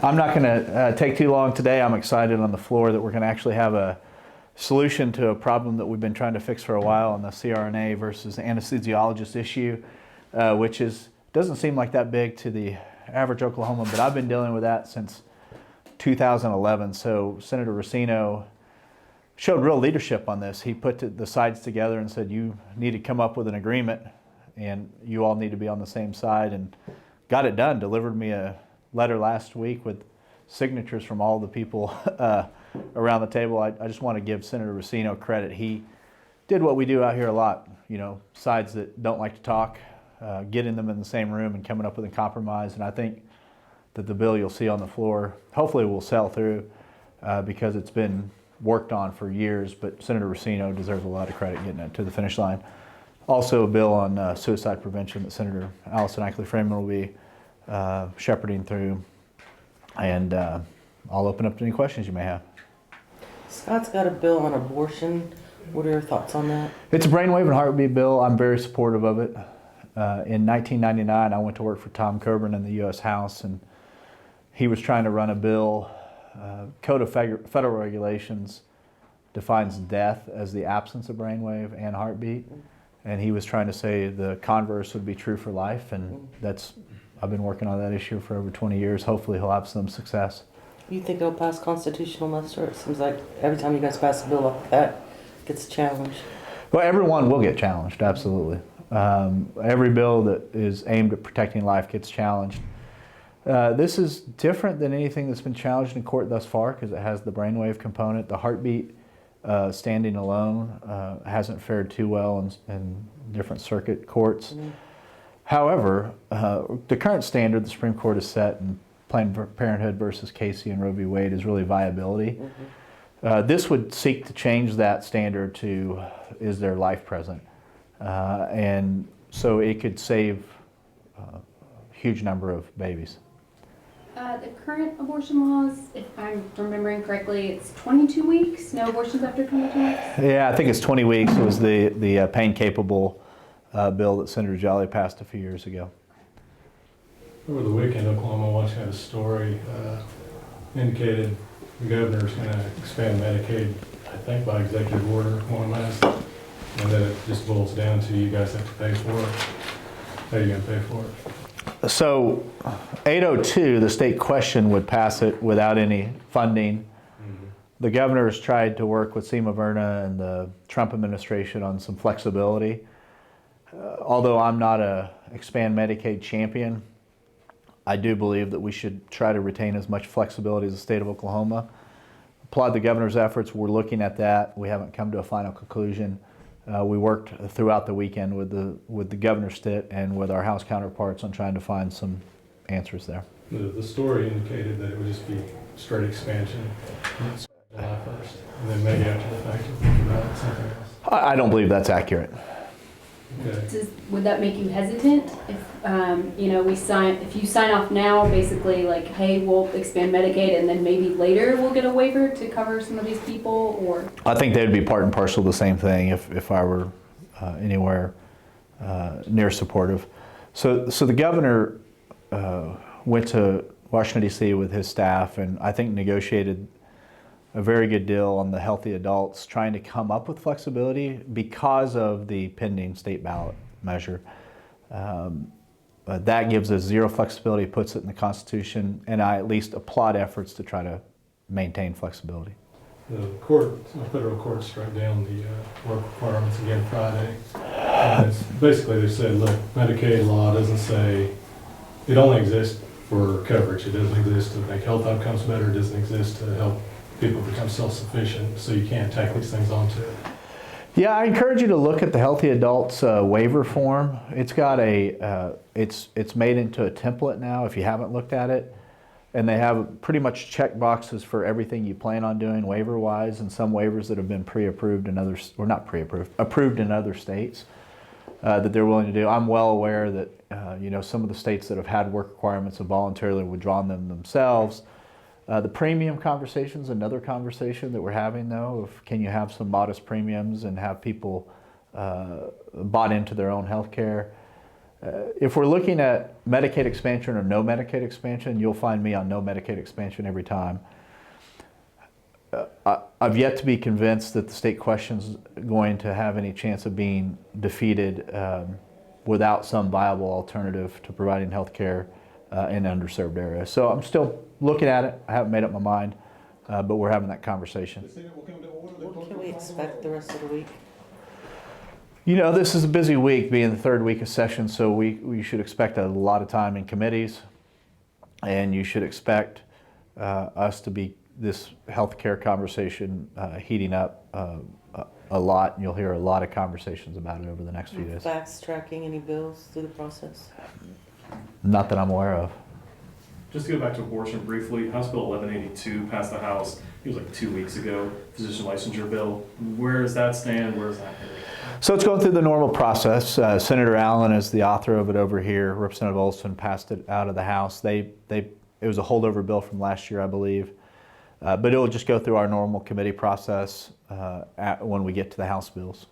I'm not going to take too long today. I'm excited on the floor that we're going to actually have a solution to a problem that we've been trying to fix for a while on the CRNA versus anesthesiologist issue, which doesn't seem like that big to the average Oklahoman, but I've been dealing with that since 2011. So Senator Racino showed real leadership on this. He put the sides together and said, you need to come up with an agreement and you all need to be on the same side, and got it done. Delivered me a letter last week with signatures from all the people around the table. I just want to give Senator Racino credit. He did what we do out here a lot, sides that don't like to talk, getting them in the same room and coming up with a compromise. And I think that the bill you'll see on the floor hopefully will sell through because it's been worked on for years, but Senator Racino deserves a lot of credit getting it to the finish line. Also a bill on suicide prevention that Senator Allison Ickley Freeman will be shepherding through, and I'll open up to any questions you may have. Scott's got a bill on abortion. What are your thoughts on that? It's a brainwave and heartbeat bill. I'm very supportive of it. In 1999, I went to work for Tom Coburn in the U.S. House, and he was trying to run a bill. Code of Federal Regulations defines death as the absence of brainwave and heartbeat, and he was trying to say the converse would be true for life, and I've been working on that issue for over 20 years. Hopefully he'll have some success. You think it'll pass constitutional muster? It seems like every time you guys pass a bill like that, it gets challenged. Well, everyone will get challenged, absolutely. Every bill that is aimed at protecting life gets challenged. This is different than anything that's been challenged in court thus far because it has the brainwave component. The heartbeat standing alone hasn't fared too well in different circuit courts. Mm-hmm. However, the current standard the Supreme Court has set in Planned Parenthood versus Casey and Roe v. Wade is really viability. Mm-hmm. This would seek to change that standard to is there life present? And so it could save a huge number of babies. The current abortion laws, if I'm remembering correctly, it's 22 weeks, no abortions after 22 weeks? Yeah, I think it's 20 weeks. It was the pain-capable bill that Senator Jolly passed a few years ago. Over the weekend, Oklahoma Watch had a story indicated the governor's going to expand Medicaid, I think by executive order, more or less, and that it just boils down to you guys have to pay for it. How are you going to pay for it? So 802, the state question would pass it without any funding. Mm-hmm. The governor has tried to work with Seema Verna and the Trump administration on some flexibility. Although I'm not a expand Medicaid champion, I do believe that we should try to retain as much flexibility as the state of Oklahoma. Applaud the governor's efforts. We're looking at that. We haven't come to a final conclusion. We worked throughout the weekend with the governor's stit and with our House counterparts on trying to find some answers there. The story indicated that it would just be straight expansion July 1st, and then maybe after the fact you think about something else. I don't believe that's accurate. Okay. Would that make you hesitant if if you sign off now, basically like, hey, we'll expand Medicaid, and then maybe later we'll get a waiver to cover some of these people, or? I think they'd be part and parcel of the same thing if I were anywhere near supportive. So the governor went to Washington D.C. with his staff, and I think negotiated a very good deal on the healthy adults, trying to come up with flexibility because of the pending state ballot measure. That gives us zero flexibility, puts it in the Constitution, and I at least applaud efforts to try to maintain flexibility. The federal court struck down the work requirements again Friday. And basically they said, look, Medicaid law doesn't say, it only exists for coverage. It doesn't exist to make health outcomes better. It doesn't exist to help people become self-sufficient, so you can't tack these things onto it. Yeah, I encourage you to look at the Healthy Adults waiver form. It's got it's made into a template now if you haven't looked at it. And they have pretty much check boxes for everything you plan on doing waiver-wise, and some waivers that have been pre-approved in others, or not pre-approved, approved in other states that they're willing to do. I'm well aware that some of the states that have had work requirements have voluntarily withdrawn them themselves. The premium conversation is another conversation that we're having, though, of can you have some modest premiums and have people bought into their own health care. If we're looking at Medicaid expansion or no Medicaid expansion, you'll find me on no Medicaid expansion every time. I've yet to be convinced that the state question's going to have any chance of being defeated without some viable alternative to providing health care in underserved areas. So I'm still looking at it. I haven't made up my mind, but we're having that conversation. What can we expect the rest of the week? You know, this is a busy week, being the third week of session, so we should expect a lot of time in committees, and you should expect us to be this healthcare conversation heating up a lot, and you'll hear a lot of conversations about it over the next few days. Fast tracking any bills through the process? Not that I'm aware of. Just to go back to abortion briefly, House Bill 1182 passed the House, it was like 2 weeks ago, physician licensure bill. Where does that stand? Where is that headed? So it's going through the normal process. Senator Allen is the author of it over here. Representative Olson passed it out of the House. It was a holdover bill from last year, I believe. But it will just go through our normal committee process when we get to the House bills.